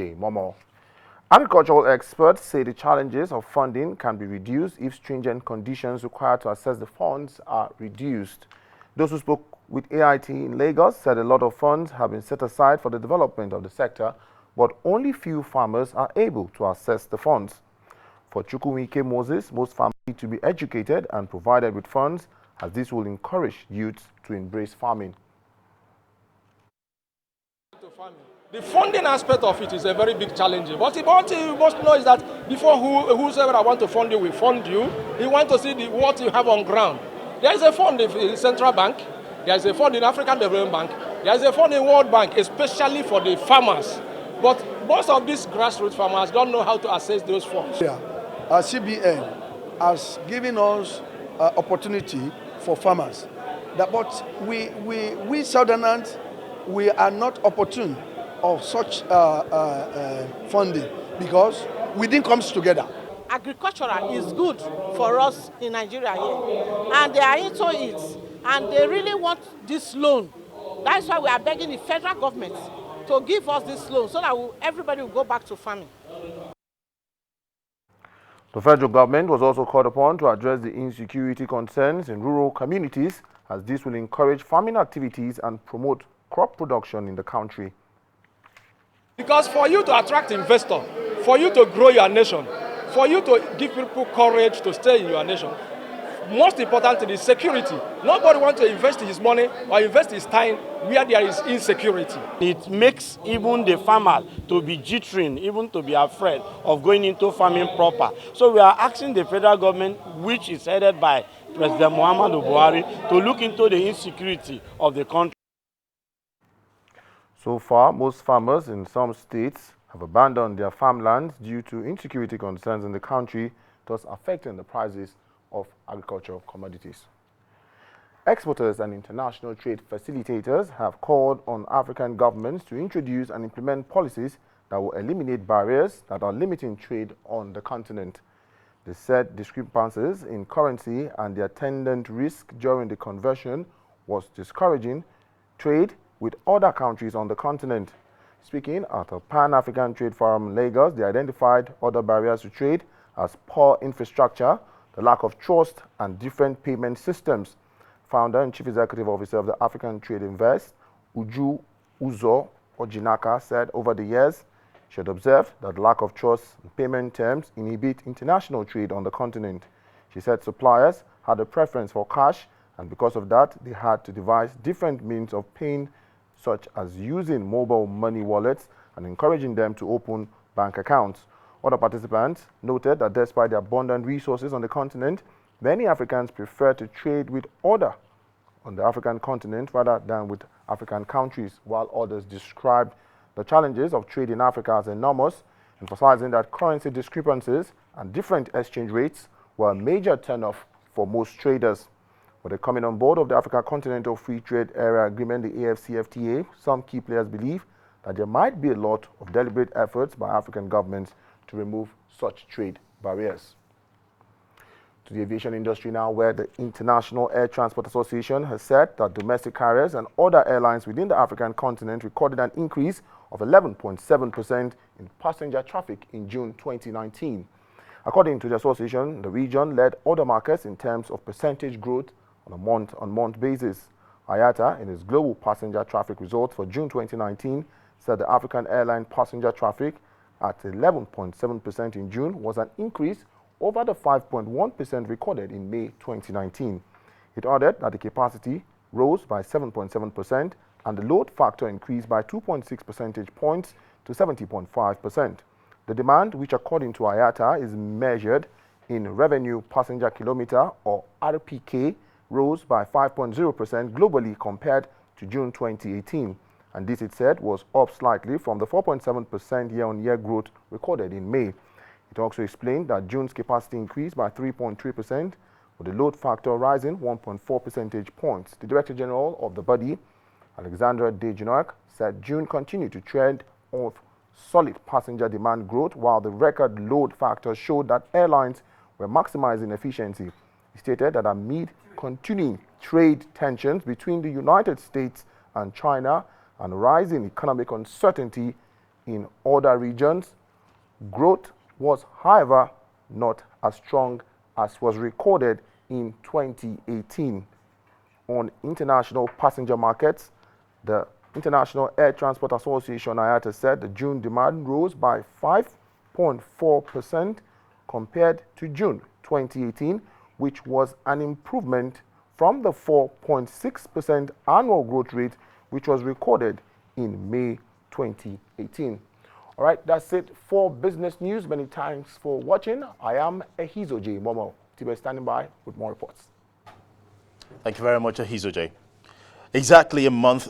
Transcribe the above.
Momoh. Agricultural experts say the challenges of funding can be reduced if stringent conditions required to access the funds are reduced. Those who spoke with AIT in Lagos said a lot of funds have been set aside for the development of the sector, but only few farmers are able to access the funds. For Chukwuemeka Moses, most farmers need to be educated and provided with funds, as this will encourage youths to embrace farming. The funding aspect of it is a very big challenge. But what you must know is that before whosoever I want to fund you will fund you, you want to see what you have on ground. There is a fund in the Central Bank, there is a fund in African Development Bank, there is a fund in World Bank, especially for the farmers. But most of these grassroots farmers don't know how to access those funds. Yeah. CBN has given us opportunity for farmers. But we Southerners, we are not opportune of such funding because we didn't come together. Agricultural is good for us in Nigeria here, and they are into it, and they really want this loan. That's why we are begging the federal government to give us this loan so that everybody will go back to farming. The federal government was also called upon to address the insecurity concerns in rural communities, as this will encourage farming activities and promote crop production in the country. Because for you to attract investors, for you to grow your nation, for you to give people courage to stay in your nation, most important is security. Nobody wants to invest his money or invest his time where there is insecurity. It makes even the farmer to be jittering, even to be afraid of going into farming proper. So we are asking the federal government, which is headed by President Muhammadu Buhari, to look into the insecurity of the country. So far, most farmers in some states have abandoned their farmlands due to insecurity concerns in the country, thus affecting the prices of agricultural commodities. Exporters and international trade facilitators have called on African governments to introduce and implement policies that will eliminate barriers that are limiting trade on the continent. They said discrepancies in currency and the attendant risk during the conversion was discouraging trade with other countries on the continent. Speaking at a Pan-African Trade Forum in Lagos, they identified other barriers to trade as poor infrastructure, the lack of trust, and different payment systems. Founder and Chief Executive Officer of the African Trade Invest, Uju Uzo Ojinaka, said over the years, she had observed that the lack of trust and payment terms inhibit international trade on the continent. She said suppliers had a preference for cash, and because of that, they had to devise different means of paying, such as using mobile money wallets and encouraging them to open bank accounts. Other participants noted that despite the abundant resources on the continent, many Africans prefer to trade with others on the African continent rather than with African countries, while others described the challenges of trade in Africa as enormous, emphasizing that currency discrepancies and different exchange rates were a major turnoff for most traders. With the coming on board of the African Continental Free Trade Area Agreement, the AfCFTA, some key players believe that there might be a lot of deliberate efforts by African governments to remove such trade barriers. To the aviation industry now, where the International Air Transport Association has said that domestic carriers and other airlines within the African continent recorded an increase of 11.7% in passenger traffic in June 2019. According to the association, the region led other markets in terms of percentage growth on a month-on-month basis. IATA, in its global passenger traffic results for June 2019, said the African airline passenger traffic at 11.7% in June was an increase over the 5.1% recorded in May 2019. It added that the capacity rose by 7.7% and the load factor increased by 2.6 percentage points to 70.5%. The demand, which according to IATA is measured in revenue passenger kilometer or RPK, rose by 5.0% globally compared to June 2018. And this, it said, was up slightly from the 4.7% year-on-year growth recorded in May. It also explained that June's capacity increased by 3.3%, with the load factor rising 1.4 percentage points. The Director General of the body, Alexandra Dejinoak, said June continued to trend of solid passenger demand growth, while the record load factor showed that airlines were maximizing efficiency. He stated that amid continuing trade tensions between the United States and China and rising economic uncertainty, in other regions. Growth was, however, not as strong as was recorded in 2018. On international passenger markets, the International Air Transport Association IATA said the June demand rose by 5.4% compared to June 2018, which was an improvement from the 4.6% annual growth rate which was recorded in May 2018. All right, that's it for business news. Many thanks for watching. I am Ehizojie Momoh. Tibe standing by with more reports. Thank you very much, Ehizojie. Exactly a month